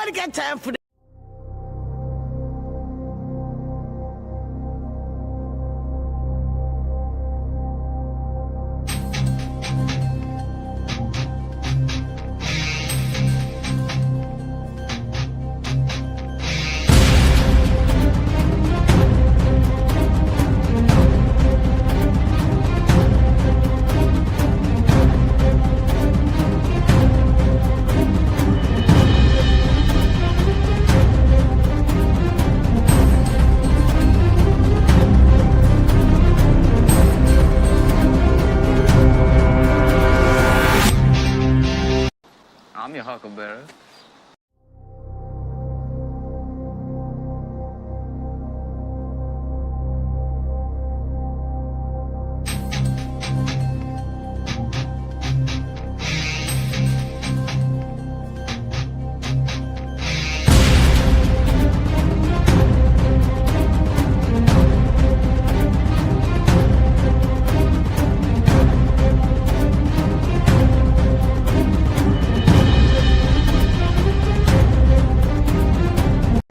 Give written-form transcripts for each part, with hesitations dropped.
Nobody got time for that. I'm your huckleberry.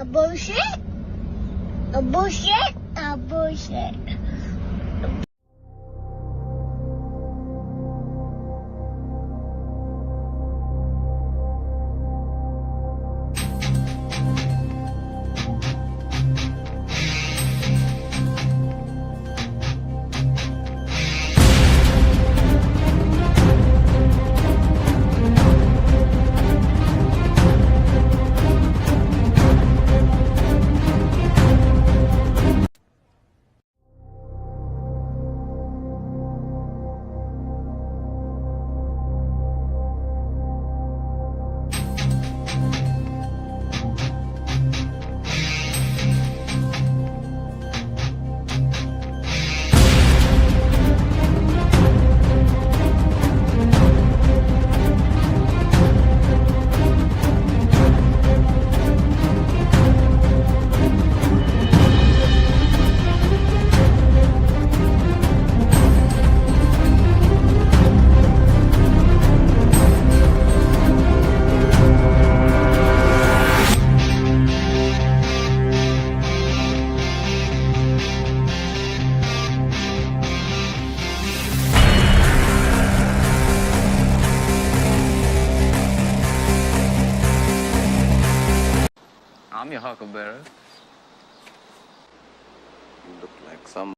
Bullshit. A bullshit. A bullshit. I'm your huckleberry. You look like some.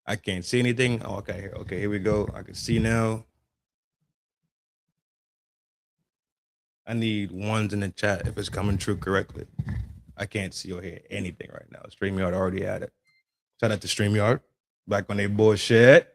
I can't see anything. Oh, okay, okay, here we go. I can see now. I need ones in the chat if it's coming true correctly. I can't see or hear anything right now. StreamYard already had it. Shout out to StreamYard. Back on their bullshit.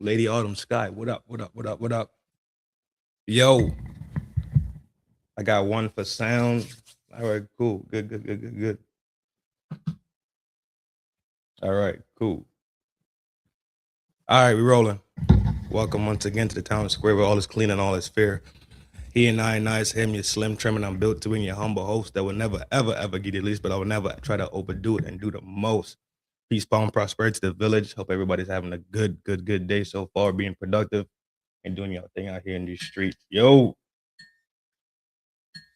Lady Autumn Sky. What up? What up? What up? What up? Yo, I got one for sound. All right, cool. Good. All right, cool. All right, we rolling. Welcome once again to the town square where all is clean and all is fair. He and I, nice him, your slim trim, and I'm built to win your humble host that will never, ever get the least, but I will never try to overdo it and do the most. Peace, power, and prosperity to the village. Hope everybody's having a good day so far, being productive and doing your thing out here in these streets. Yo,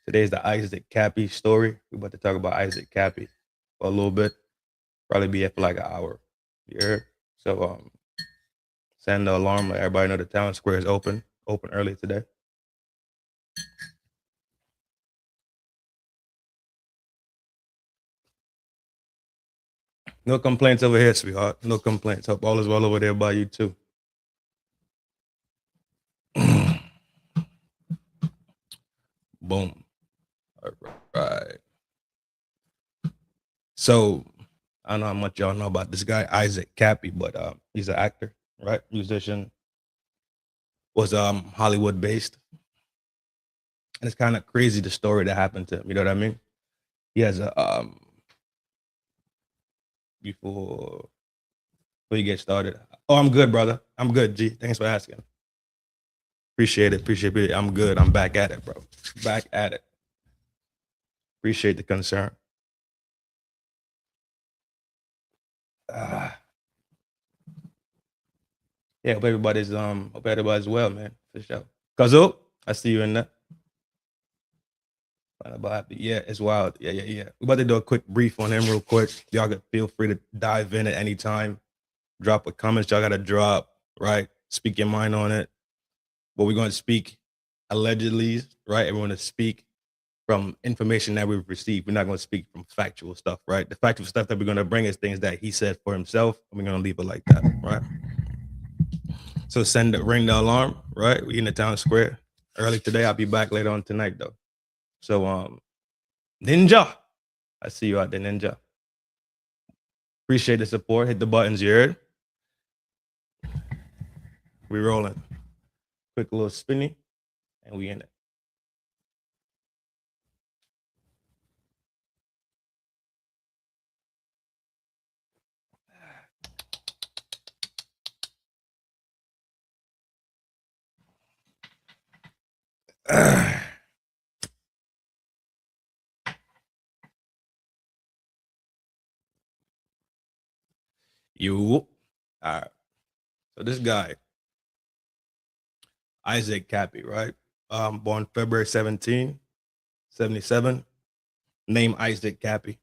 today's the ISSAC Kappy story. We're about to talk about ISSAC Kappy for a little bit. Probably be here for like an hour. You heard? So send the alarm, let everybody know the town square is open early today. No complaints over here, sweetheart. No complaints. Hope all is well over there by you too. Boom. All right. So I don't know how much y'all know about this guy, ISSAC Kappy, but he's an actor, right? Musician. Was Hollywood based. And it's kind of crazy the story that happened to him. You know what I mean? He has a before you get started. Oh, I'm good, brother. I'm good, G. Thanks for asking. Appreciate it. I'm good. I'm back at it, bro. Back at it. Appreciate the concern. Yeah, hope everybody's well, man. For sure. Kazu, I see you in there. Yeah, it's wild. Yeah. We're about to do a quick brief on him real quick. Y'all can feel free to dive in at any time. Drop a comment y'all gotta drop, right? Speak your mind on it. But we're gonna speak allegedly, right? Everyone to speak from information that we've received. We're not gonna speak from factual stuff, right? The factual stuff that we're gonna bring is things that he said for himself, and we're gonna leave it like that, right? So ring the alarm, right? We in the town square early today. I'll be back later on tonight though. So Ninja, I see you out there, Ninja. Appreciate the support. Hit the buttons, you heard? We rolling. Quick little spinny, and we in it. All right. So this guy, ISSAC Kappy, right? Born February 17, 77. Name ISSAC Kappy.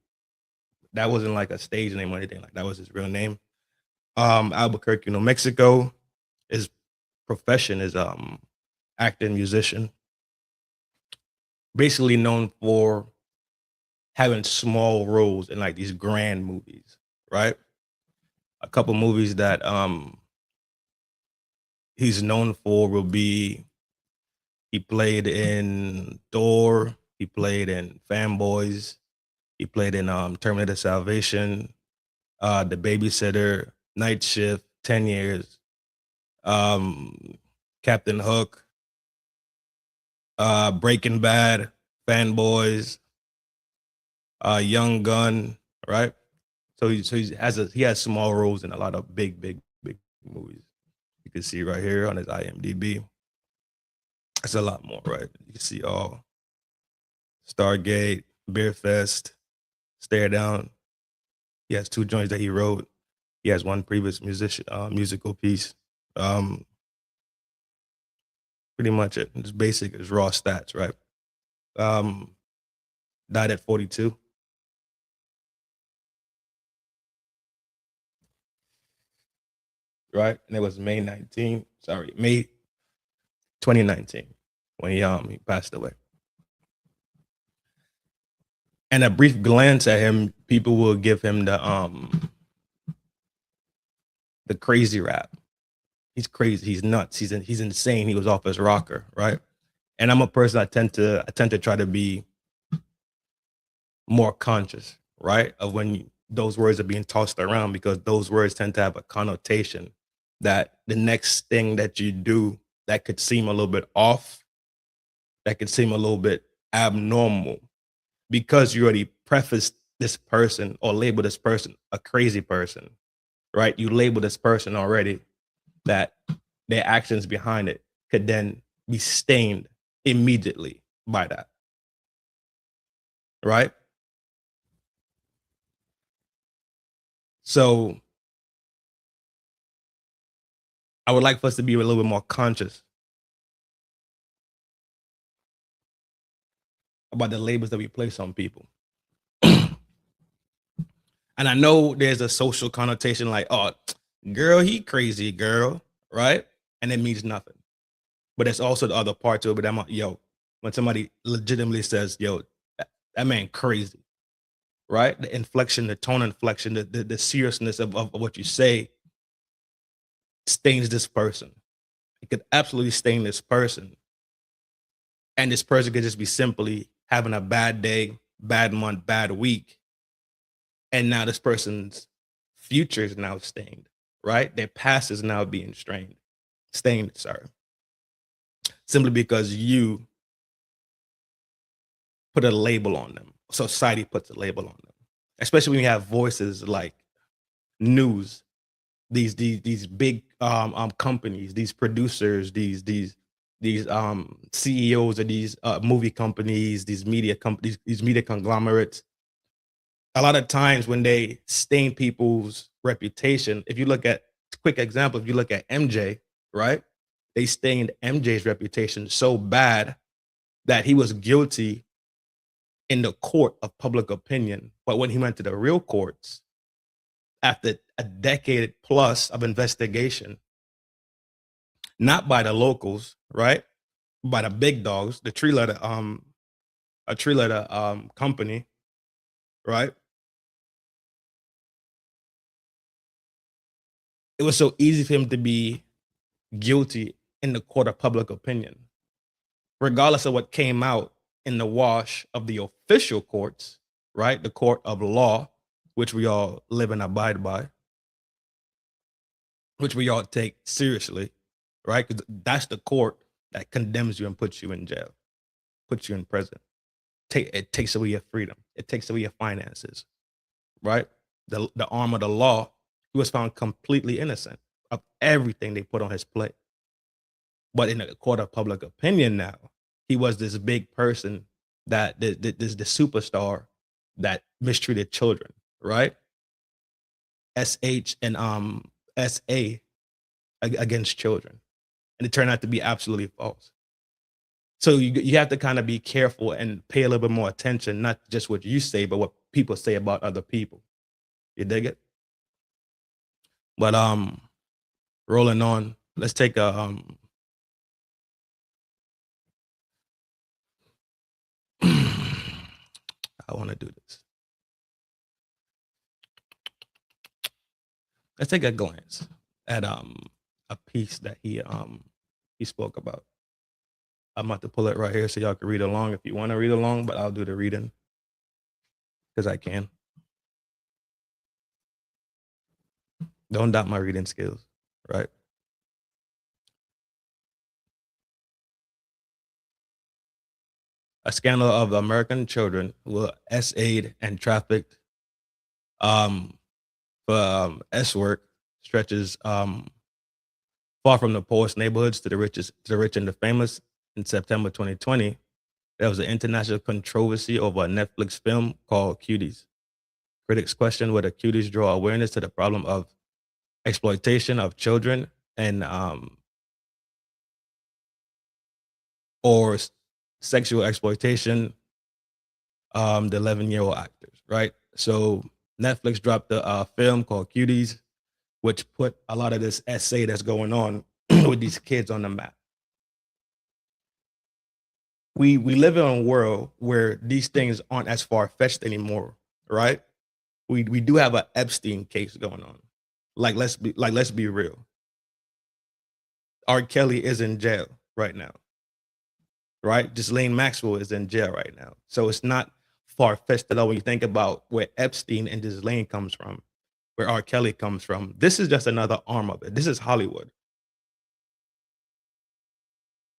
That wasn't like a stage name or anything like that. Was his real name. Albuquerque, New Mexico. His profession is actor, musician. Basically known for having small roles in like these grand movies, right? A couple movies that he's known for will be he played in Thor, he played in Fanboys, he played in Terminator Salvation, The Babysitter, Night Shift, 10 Years, Captain Hook, Breaking Bad, Fanboys, Young Gun, right? So he has small roles in a lot of big movies. You can see right here on his IMDb. That's a lot more, right? You can see all Stargate, Beer Fest, Stare Down. He has 2 joints that he wrote. He has 1 previous musical piece. Pretty much it. It's basic. It's raw stats, right? Died at 42. Right? And it was May 2019 when he passed away. And a brief glance at him, people will give him the crazy rap. He's crazy. He's nuts. He's insane. He was off his rocker, right? And I'm a person I tend to try to be more conscious, right, of when those words are being tossed around, because those words tend to have a connotation that the next thing that you do that could seem a little bit off, that could seem a little bit abnormal, because you already prefaced this person or labeled this person a crazy person, right? You label this person already, that their actions behind it could then be stained immediately by that, right? So I would like for us to be a little bit more conscious about the labels that we place on people. And I know there's a social connotation like, oh, girl, he crazy, girl, right? And it means nothing. But there's also the other part to it. But I'm like, yo, when somebody legitimately says, yo, that man crazy, right? The inflection, the tone inflection, the seriousness of what you say stains this person. It could absolutely stain this person. And this person could just be simply having a bad day, bad month, bad week. And now this person's future is now stained, right? Their past is now being stained, sorry. Simply because you put a label on them. Society puts a label on them. Especially when you have voices like news, these big companies, these producers, these CEOs of these movie companies, these media companies, these media conglomerates. A lot of times when they stain people's reputation, if you look at, quick example, if you look at MJ, right? They stained MJ's reputation so bad that he was guilty in the court of public opinion. But when he went to the real courts, after a decade plus of investigation, not by the locals, right? By the big dogs, a tree letter company, right? It was so easy for him to be guilty in the court of public opinion, regardless of what came out in the wash of the official courts, right? The court of law, which we all live and abide by, which we all take seriously, right? Because that's the court that condemns you and puts you in jail, puts you in prison. It takes away your freedom. It takes away your finances, right? The arm of the law, he was found completely innocent of everything they put on his plate. But in the court of public opinion now, he was this big person that the superstar that mistreated children, right? SH and SA against children. And it turned out to be absolutely false. So you have to kind of be careful and pay a little bit more attention, not just what you say, but what people say about other people. You dig it? But rolling on, let's take a I want to do this. Let's take a glance at a piece that he spoke about. I'm about to pull it right here so y'all can read along if you want to read along, but I'll do the reading because I can. Don't doubt my reading skills, right? A scandal of American children who were SA'd and trafficked for S work stretches far from the poorest neighborhoods to the rich and the famous. In September 2020, there was an international controversy over a Netflix film called Cuties. Critics questioned whether Cuties draw awareness to the problem of exploitation of children and or sexual exploitation the 11-year-old actors, right? So Netflix dropped a film called Cuties, which put a lot of this essay that's going on with these kids on the map. We live in a world where these things aren't as far-fetched anymore, right? We do have an Epstein case going on. Like let's be real. R. Kelly is in jail right now, right? Ghislaine Maxwell is in jail right now. So it's not far-fetched at all when you think about where Epstein and Ghislaine comes from. where R. Kelly comes from. This is just another arm of it. This is Hollywood.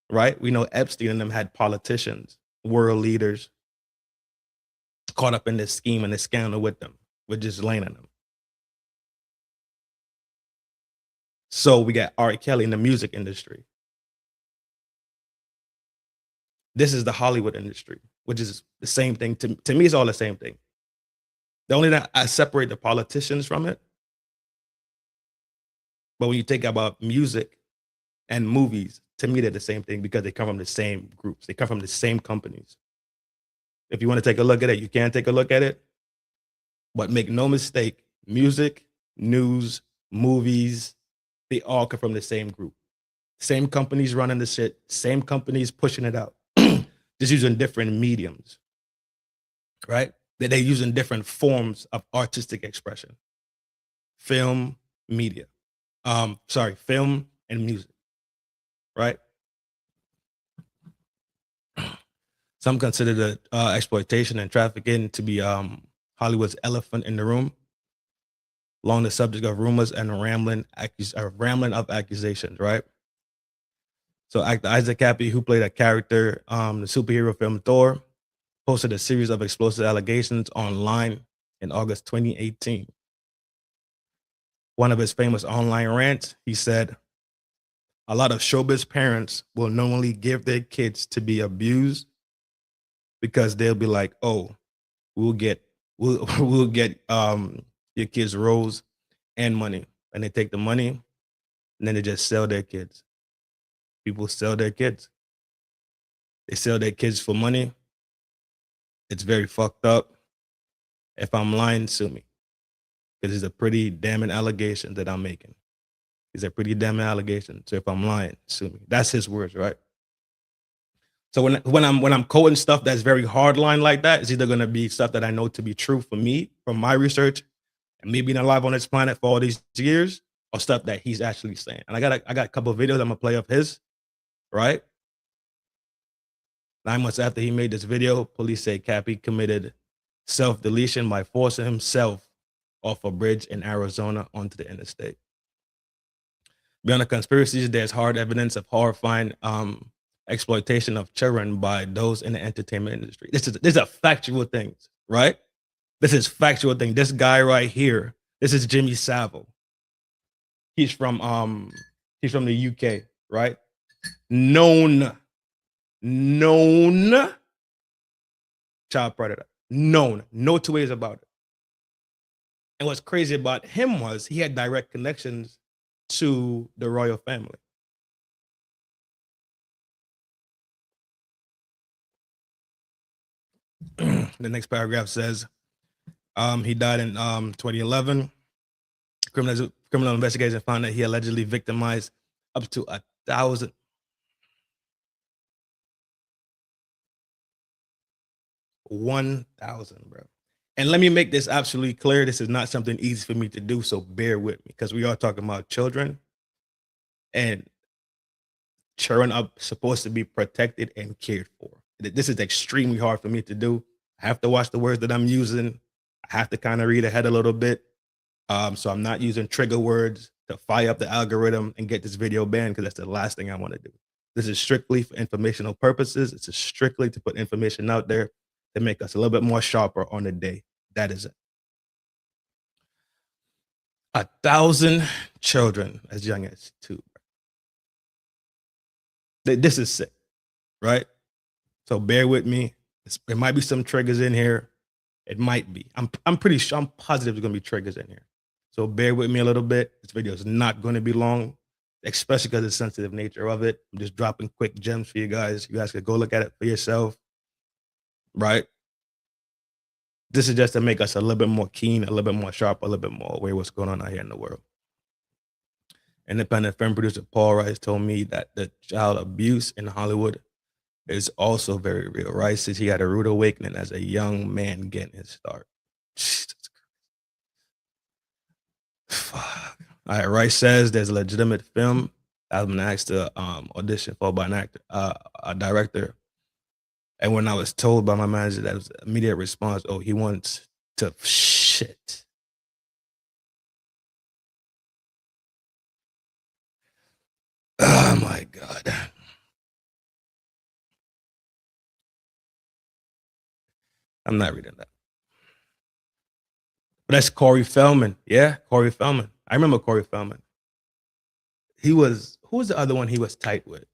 Right? We know Epstein and them had politicians, world leaders caught up in this scheme and this scandal with them, with just laying on them. So we got R. Kelly in the music industry. This is the Hollywood industry, which is the same thing. To me, it's all the same thing. The only that I separate the politicians from it. But when you think about music and movies, to me, they're the same thing because they come from the same groups. They come from the same companies. If you want to take a look at it, you can take a look at it. But make no mistake, music, news, movies, they all come from the same group. Same companies running the shit, same companies pushing it out, just using different mediums, right? They're using different forms of artistic expression. Film, media. Film and music, right? Some consider the exploitation and trafficking to be Hollywood's elephant in the room, along the subject of rumors and rambling of accusations, right? So actor ISSAC Kappy, who played a character the superhero film Thor, posted a series of explosive allegations online in August 2018. One of his famous online rants, he said, "A lot of showbiz parents will knowingly give their kids to be abused because they'll be like, oh, we'll get your kids roles and money." And they take the money and then they just sell their kids. People sell their kids. They sell their kids for money. It's very fucked up. If I'm lying, sue me. Because it's a pretty damning allegation that I'm making. It's a pretty damning allegation. So if I'm lying, sue me. That's his words, right? So when I'm quoting stuff that's very hardline like that, it's either gonna be stuff that I know to be true for me, from my research, and me being alive on this planet for all these years, or stuff that he's actually saying. And I got a couple of videos I'm gonna play of his, right? 9 months after he made this video, police say Kappy committed self-deletion by forcing himself off a bridge in Arizona onto the interstate. Beyond the conspiracies, there's hard evidence of horrifying exploitation of children by those in the entertainment industry. This is a factual thing, right? This is factual thing. This guy right here, this is Jimmy Savile. He's from the UK, right? Known child predator. Known. No two ways about it. And what's crazy about him was he had direct connections to the royal family. The next paragraph says, he died in 2011. Criminal investigation found that he allegedly victimized up to 1,000. 1,000, bro. And let me make this absolutely clear. This is not something easy for me to do, so bear with me, because we are talking about children, and children are supposed to be protected and cared for. This is extremely hard for me to do. I have to watch the words that I'm using. I have to kind of read ahead a little bit. So I'm not using trigger words to fire up the algorithm and get this video banned, because that's the last thing I want to do. This is strictly for informational purposes. It's strictly to put information out there to make us a little bit more sharper on the day. That is it. 1,000 children as young as 2. This is sick, right? So bear with me. There might be some triggers in here. It might be. I'm pretty sure. I'm positive there's gonna be triggers in here. So bear with me a little bit. This video is not going to be long, especially because of the sensitive nature of it. I'm just dropping quick gems for you guys. You guys can go look at it for yourself, right? This is just to make us a little bit more keen, a little bit more sharp, a little bit more aware of what's going on out here in the world. Independent film producer Paul Rice told me that the child abuse in Hollywood is also very real. Rice says he had a rude awakening as a young man getting his start. Jesus Christ. Fuck. All right, Rice says there's a legitimate film I've been asked to audition for by an actor, a director. And when I was told by my manager, that was immediate response, oh, he wants to shit. God. I'm not reading that. But that's Corey Feldman. Yeah, Corey Feldman. I remember Corey Feldman. Who was the other one he was tight with?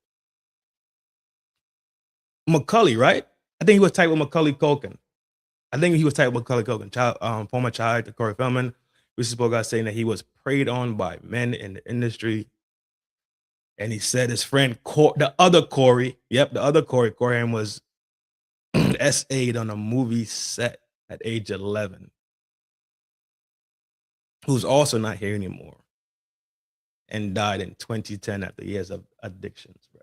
McCully, right? I think he was tight with Macaulay Culkin. Former child actor Corey Feldman. We spoke out saying that he was preyed on by men in the industry. And he said his friend, the other Corey Haim was SA'd on a movie set at age 11, who's also not here anymore and died in 2010 after years of addictions. Bro.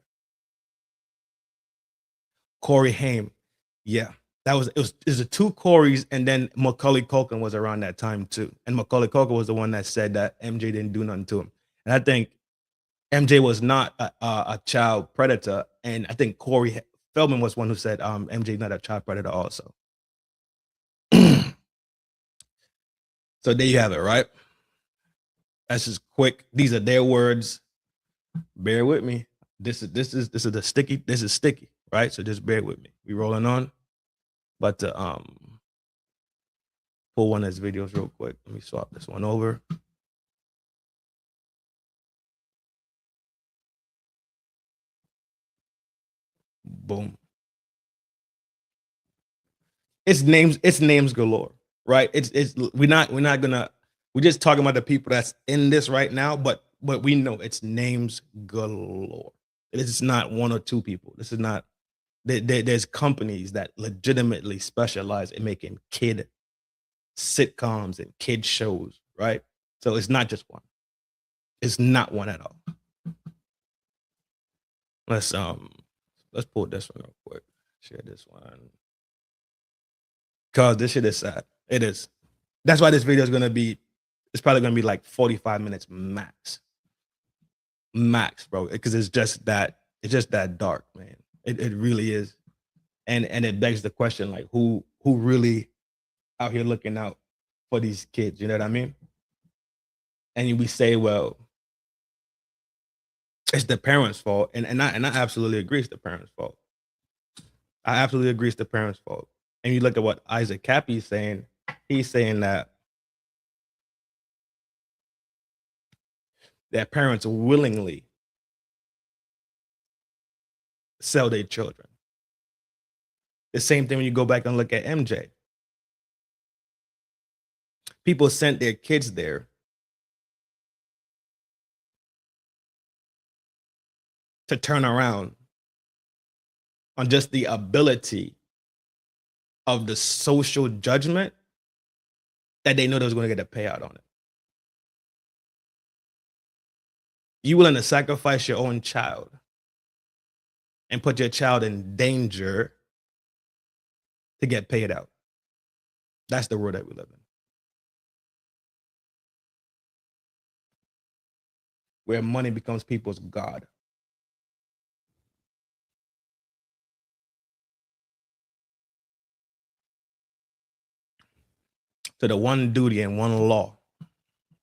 Corey Haim, yeah, it was the two Corys, and then Macaulay Culkin was around that time too. And Macaulay Culkin was the one that said that MJ didn't do nothing to him. And I think MJ was not a child predator, and I think Corey Feldman was one who said MJ not a child predator also. So there you have it, right? That's just quick. These are their words. Bear with me. This is sticky, right? So just bear with me. We rolling on. But to pull one of his videos real quick. Let me swap this one over. Boom. It's names galore, right? We're just talking about the people that's in this right now, but we know it's names galore. It's not one or two people. This is not there's companies that legitimately specialize in making kid sitcoms and kid shows, right? So it's not just one. It's not one at all. Let's pull this one real quick. Share this one. Cause this shit is sad. It is. That's why this video is gonna be. It's probably gonna be like 45 minutes max. Max, bro. Because it's just that dark, man. It really is. And it begs the question, like, who really out here looking out for these kids? You know what I mean? And we say, well, it's the parents' fault, and I absolutely agree it's the parents' fault. I absolutely agree it's the parents' fault. And you look at what ISSAC Kappy is saying. He's saying that parents willingly sell their children. The same thing when you go back and look at MJ. People sent their kids there to turn around on just the ability of the social judgment that they know they was going to get a payout on it. You willing to sacrifice your own child and put your child in danger to get paid out. That's the world that we live in. Where money becomes people's God. So the one duty and one law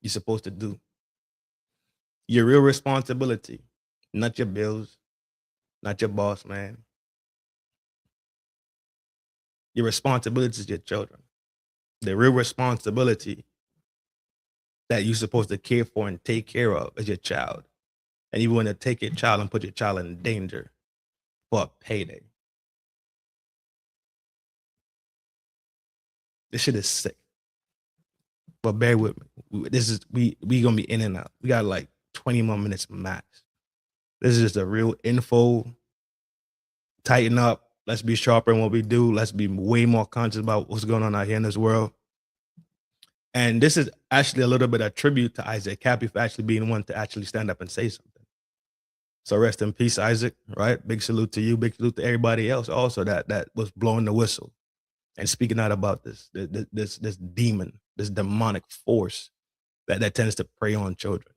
you're supposed to do. Your real responsibility, not your bills, not your boss, man. Your responsibility is your children. The real responsibility that you're supposed to care for and take care of is your child. And you want to take your child and put your child in danger for a payday. This shit is sick. But bear with me. We gonna be in and out. We got like 20 more minutes max. This is just a real info. Tighten up. Let's be sharper in what we do. Let's be way more conscious about what's going on out here in this world. And this is actually a little bit of tribute to ISSAC Kappy for actually being one to actually stand up and say something. So rest in peace, ISSAC, right? Big salute to you. Big salute to everybody else also that was blowing the whistle and speaking out about this demon, this demonic force that tends to prey on children.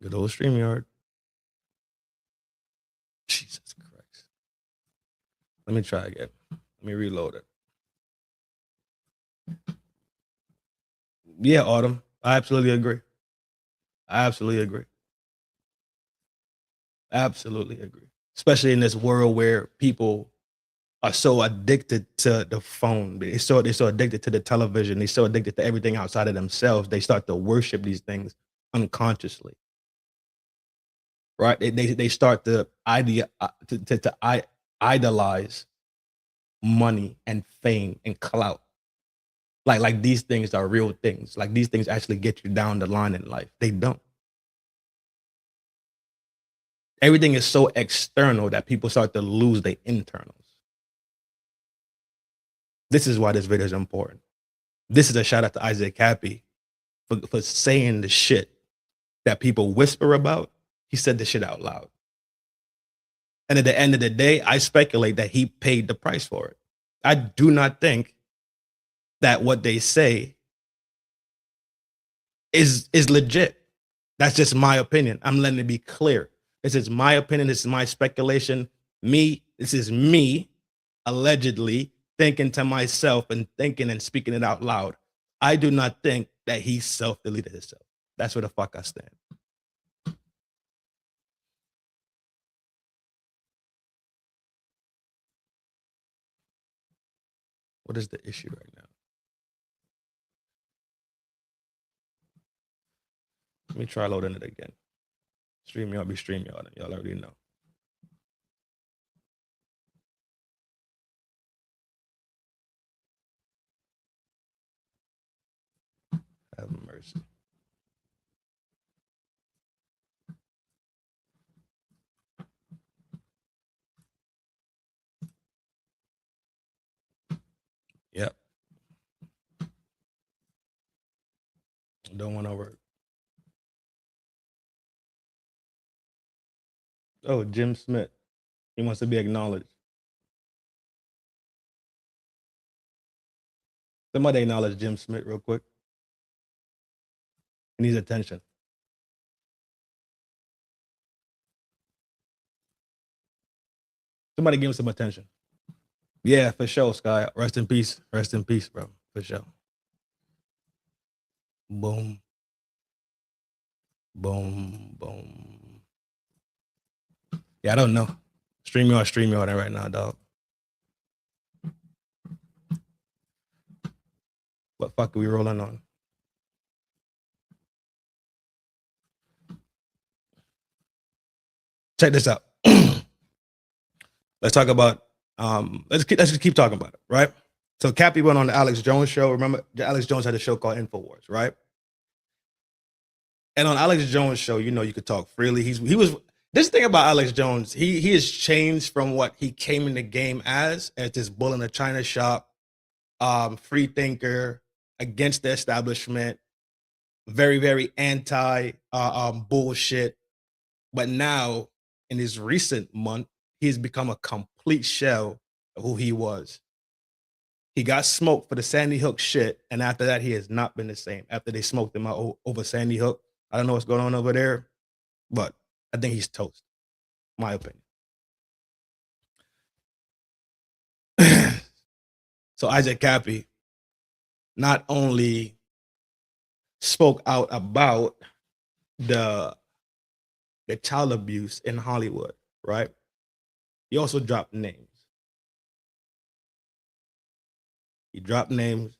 Good old StreamYard. Jesus Christ. Let me try again. Let me reload it. Yeah, Autumn. I absolutely agree. I absolutely agree. Absolutely agree. Especially in this world where people are so addicted to the phone. They're so addicted to the television. They're so addicted to everything outside of themselves. They start to worship these things unconsciously. Right? They start to idolize money and fame and clout. Like these things are real things. Like these things actually get you down the line in life. They don't. Everything is so external that people start to lose their internals. This is why this video is important. This is a shout out to Isaac Kappy for saying the shit that people whisper about. He said the shit out loud. And at the end of the day, I speculate that he paid the price for it. I do not think that what they say is legit. That's just my opinion. I'm letting it be clear. This is my opinion. This is my speculation. This is me allegedly thinking to myself and thinking and speaking it out loud. I do not think that he self-deleted himself. That's where the fuck I stand. What is the issue right now? Let me try loading it again. StreamYard be StreamYard. Y'all already know. Have mercy. Yep. Don't want to work. Oh, Jim Smith. He wants to be acknowledged. Somebody acknowledge Jim Smith real quick. He needs attention. Somebody give him some attention. Yeah, for sure, Sky. Rest in peace. Rest in peace, bro. For sure. Boom. Boom. Boom. Yeah, I don't know. StreamYard right now, dog. What fuck are we rolling on? Check this out. Let's talk about let's just keep talking about it, right? So Kappy went on the Alex Jones show. Remember, Alex Jones had a show called InfoWars, right? And on Alex Jones show, you know, you could talk freely. He was this thing about Alex Jones. He has changed from what he came in the game as this bull in a china shop, free thinker, against the establishment, very very anti bullshit. But now in his recent month, he's become a complete shell of who he was. He got smoked for the Sandy Hook shit, and after that, he has not been the same. After they smoked him out over Sandy Hook, I don't know what's going on over there, but I think he's toast. My opinion. So Isaac Kappy not only spoke out about the child abuse in Hollywood, right? He also dropped names. He dropped names.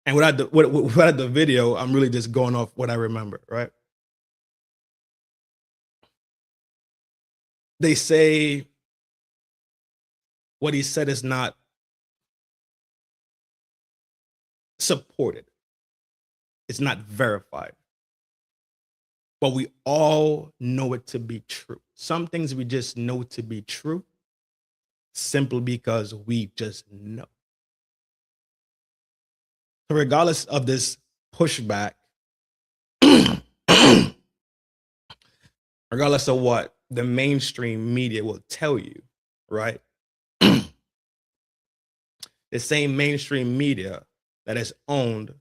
And without the video, I'm really just going off what I remember, right? They say what he said is not supported. It's not verified. But we all know it to be true. Some things we just know to be true simply because we just know. So regardless of this pushback, regardless of what the mainstream media will tell you, right? The same mainstream media that is owned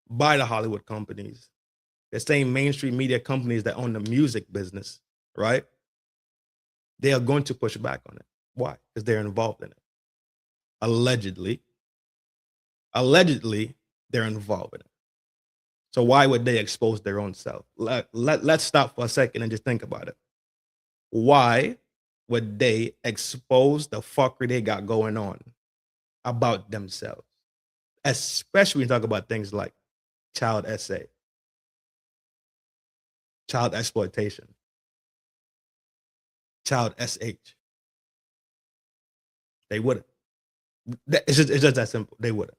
by the Hollywood companies the same mainstream media companies that own the music business, right? They are going to push back on it. Why? Because they're involved in it. Allegedly, they're involved in it. So why would they expose their own self? Let's stop for a second and just think about it. Why would they expose the fuckery they got going on about themselves? Especially when you talk about things like child SA, child exploitation, child SH. They wouldn't. It's just that simple. They wouldn't.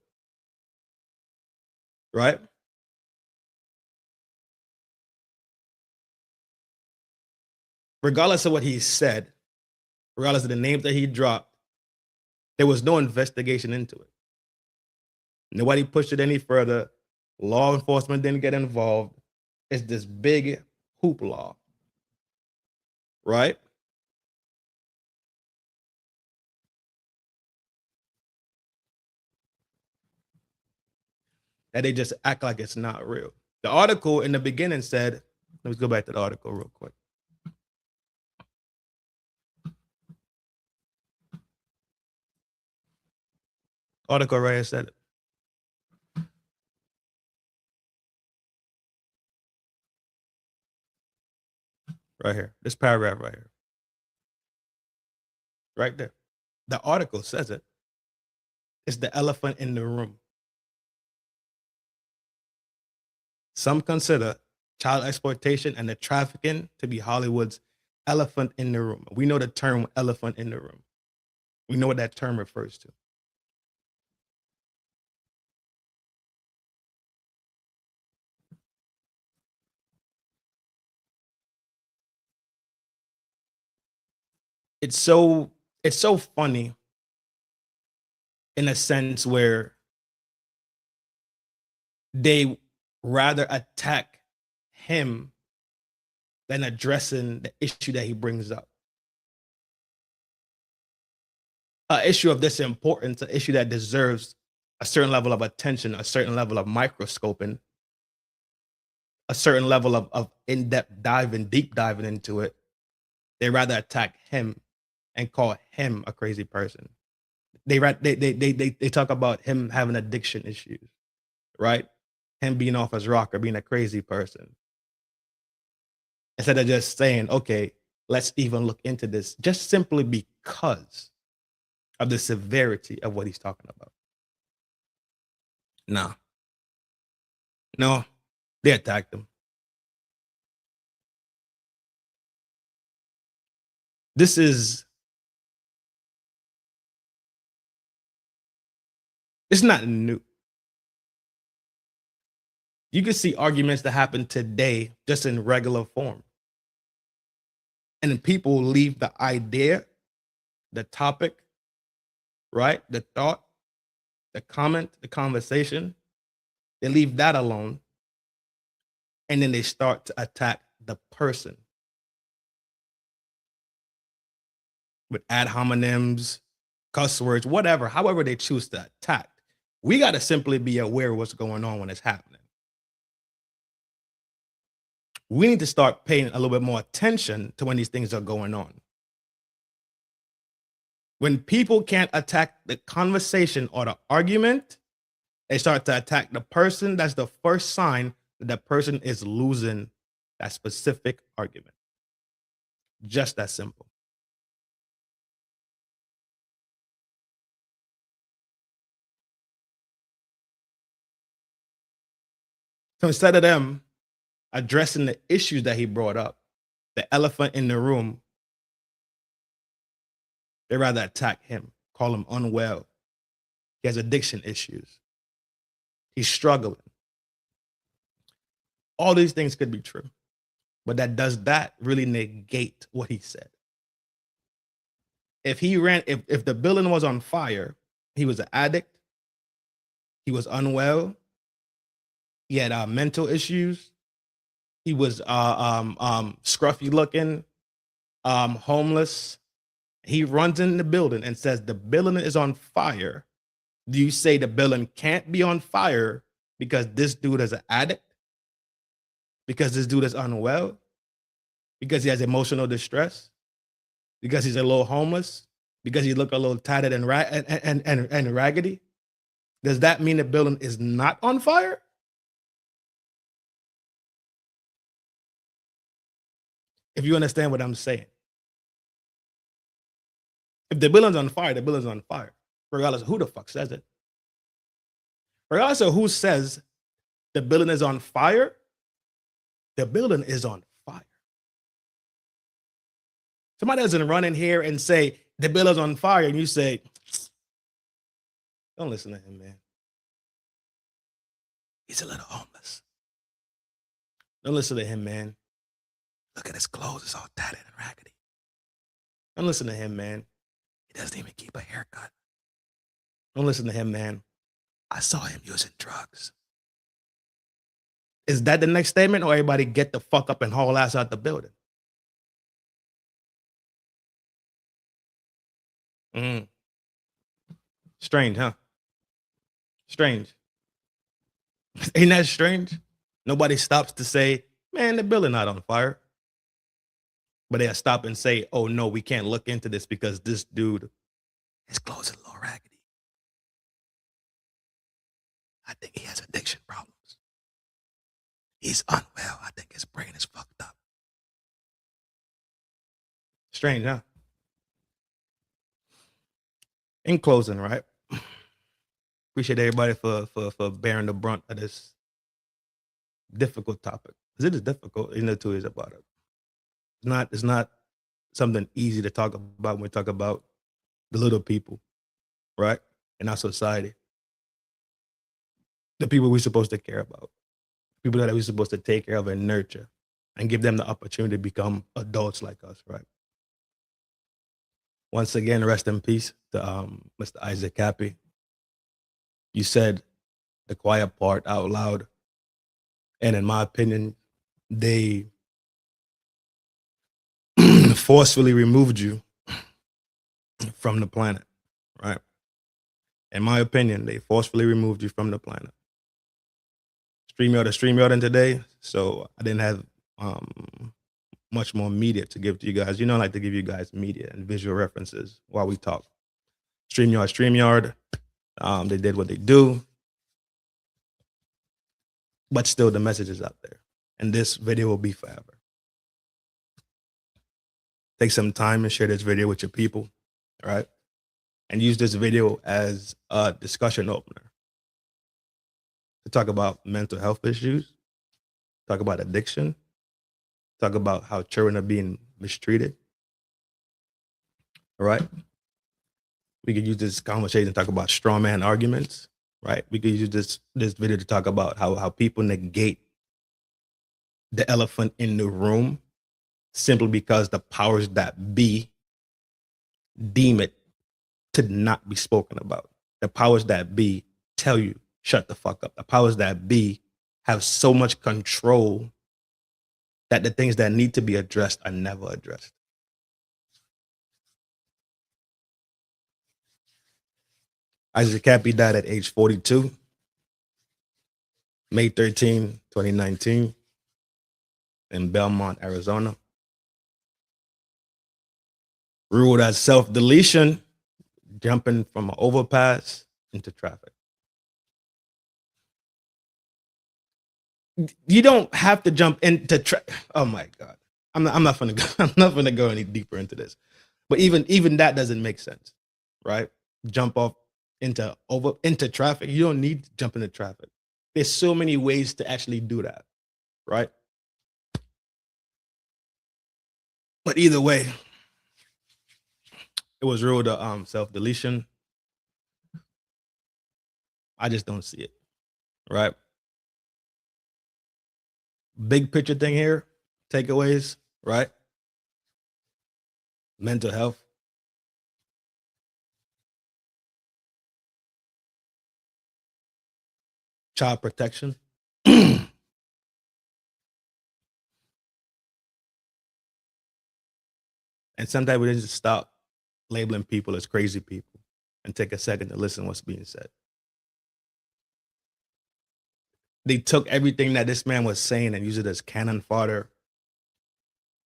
Right? Regardless of what he said, regardless of the names that he dropped, there was no investigation into it. Nobody pushed it any further. Law enforcement didn't get involved. It's this big hoopla, right? That they just act like it's not real. The article in the beginning said, let's go back to the article real quick. Article right here said it. Right here. This paragraph right here. Right there. The article says it. It's the elephant in the room. Some consider child exploitation and the trafficking to be Hollywood's elephant in the room. We know the term elephant in the room. We know what that term refers to. It's so funny in a sense where they rather attack him than addressing the issue that he brings up. An issue of this importance, an issue that deserves a certain level of attention, a certain level of microscoping, a certain level of in-depth diving, deep diving into it. They rather attack him and call him a crazy person. They talk about him having addiction issues, right? Him being off his rocker, being a crazy person. Instead of just saying, okay, let's even look into this, just simply because of the severity of what he's talking about. No, they attacked him. It's not new. You can see arguments that happen today just in regular form. And then people leave the idea, the topic, right? The thought, the comment, the conversation. They leave that alone. And then they start to attack the person with ad hominems, cuss words, whatever, however they choose to attack. We got to simply be aware of what's going on when it's happening. We need to start paying a little bit more attention to when these things are going on. When people can't attack the conversation or the argument, they start to attack the person. That's the first sign that the person is losing that specific argument. Just that simple. So instead of them addressing the issues that he brought up, the elephant in the room, they rather attack him, call him unwell. He has addiction issues. He's struggling. All these things could be true, but does that really negate what he said? If the building was on fire, he was an addict, he was unwell, he had mental issues, he was scruffy looking, homeless. He runs in the building and says the building is on fire. Do you say the building can't be on fire because this dude is an addict? because this dude is unwell, because he has emotional distress, because he's a little homeless, because he look a little tattered and raggedy, does that mean the building is not on fire? If you understand what I'm saying. If the building's on fire, the building's on fire, regardless of who the fuck says it. Regardless of who says the building is on fire, the building is on fire. Somebody doesn't run in here and say the building's on fire, and you say, don't listen to him, man. He's a little homeless. Don't listen to him, man. Look at his clothes, it's all tattered and raggedy. Don't listen to him, man. He doesn't even keep a haircut. Don't listen to him, man. I saw him using drugs. Is that the next statement, or everybody get the fuck up and haul ass out the building? Strange, huh? Strange. Ain't that strange? Nobody stops to say, man, the building not on fire. But they'll stop and say, oh no, we can't look into this because this dude, his clothes are a little raggedy. I think he has addiction problems. He's unwell. I think his brain is fucked up. Strange, huh? In closing, right? Appreciate everybody for bearing the brunt of this difficult topic. Because it is difficult, in the 2 years about it. It's not something easy to talk about when we talk about the little people, right? In our society. The people we're supposed to care about. People that we're supposed to take care of and nurture and give them the opportunity to become adults like us, right? Once again, rest in peace to Mr. ISSAC Kappy. You said the quiet part out loud. And in my opinion, they forcefully removed you from the planet, right? In my opinion, they forcefully removed you from the planet. StreamYard today, so I didn't have much more media to give to you guys. You know, I like to give you guys media and visual references while we talk. StreamYard, they did what they do, but still the message is out there, and this video will be forever. Take some time and share this video with your people, right? And use this video as a discussion opener to talk about mental health issues, talk about addiction, talk about how children are being mistreated, all right? We could use this conversation to talk about straw man arguments, right? We could use this video to talk about how people negate the elephant in the room simply because the powers that be deem it to not be spoken about. The powers that be tell you, shut the fuck up. The powers that be have so much control that the things that need to be addressed are never addressed. ISSAC Kappy died at age 42, May 13, 2019, in Belmont, Arizona. Ruled as self-deletion, jumping from an overpass into traffic. You don't have to jump into traffic. Oh my God. I'm not gonna go any deeper into this. But even that doesn't make sense, right? Jump off into traffic. You don't need to jump into traffic. There's so many ways to actually do that, right? But either way, it was ruled self-deletion. I just don't see it, right? Big picture thing here, takeaways, right? Mental health. Child protection. And sometimes we need to stop labeling people as crazy people and take a second to listen to what's being said. They took everything that this man was saying and used it as cannon fodder.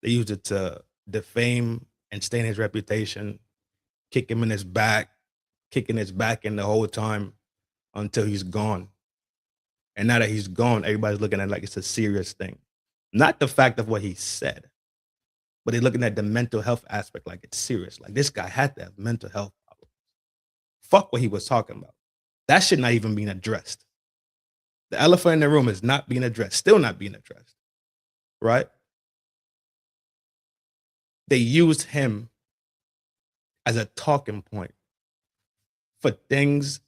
They used it to defame and stain his reputation, kick him in his back, kicking his back in the whole time until he's gone. And now that he's gone, everybody's looking at it like it's a serious thing. Not the fact of what he said, but they're looking at the mental health aspect like it's serious. Like this guy had to have mental health problems. Fuck what he was talking about. That shit not even being addressed. The elephant in the room is not being addressed, still not being addressed, right? They used him as a talking point for things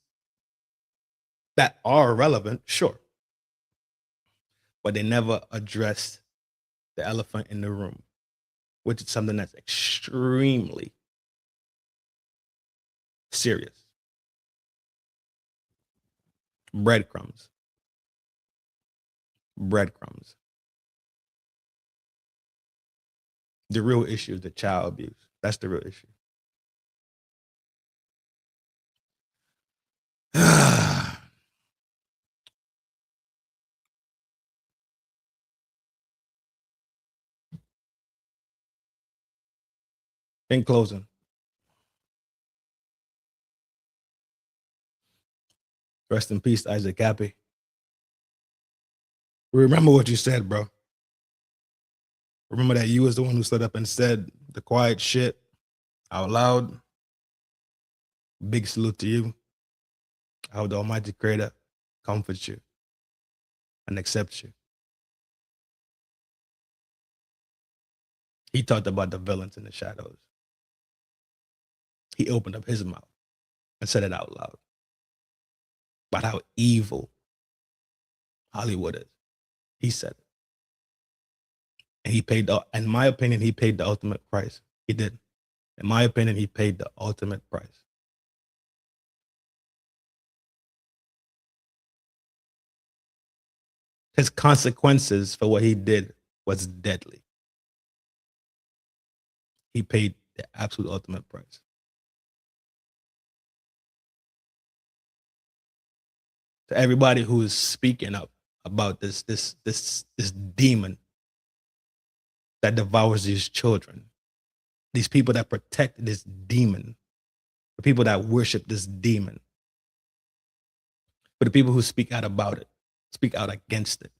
that are relevant, sure. But they never addressed the elephant in the room, which is something that's extremely serious. Breadcrumbs. Breadcrumbs. The real issue is the child abuse. That's the real issue. In closing, rest in peace, Isaac Kappy. Remember what you said, bro. Remember that you was the one who stood up and said the quiet shit out loud. Big salute to you. I hope the Almighty Creator comforts you and accepts you. He talked about the villains in the shadows. He opened up his mouth and said it out loud about how evil Hollywood is. He said it. And he paid, in my opinion, he paid the ultimate price. He did. In my opinion, he paid the ultimate price. His consequences for what he did was deadly. He paid the absolute ultimate price. To everybody who is speaking up about this demon that devours these children, these people that protect this demon, the people that worship this demon, but the people who speak out about it, speak out against it,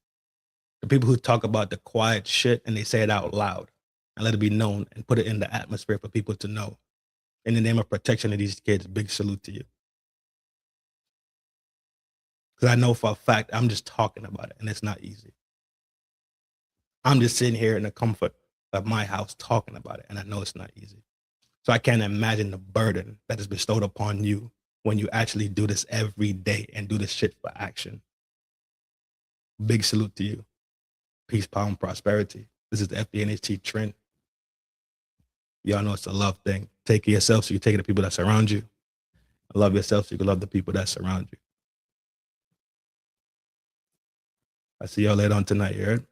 the people who talk about the quiet shit and they say it out loud and let it be known and put it in the atmosphere for people to know. In the name of protection of these kids, big salute to you. Because I know for a fact, I'm just talking about it and it's not easy. I'm just sitting here in the comfort of my house talking about it and I know it's not easy. So I can't imagine the burden that is bestowed upon you when you actually do this every day and do this shit for action. Big salute to you. Peace, power, and prosperity. This is the FDNHT Trin. Y'all know it's a love thing. Take care of yourself so you take care of the people that surround you. Love yourself so you can love the people that surround you. I see y'all later on tonight, you heard?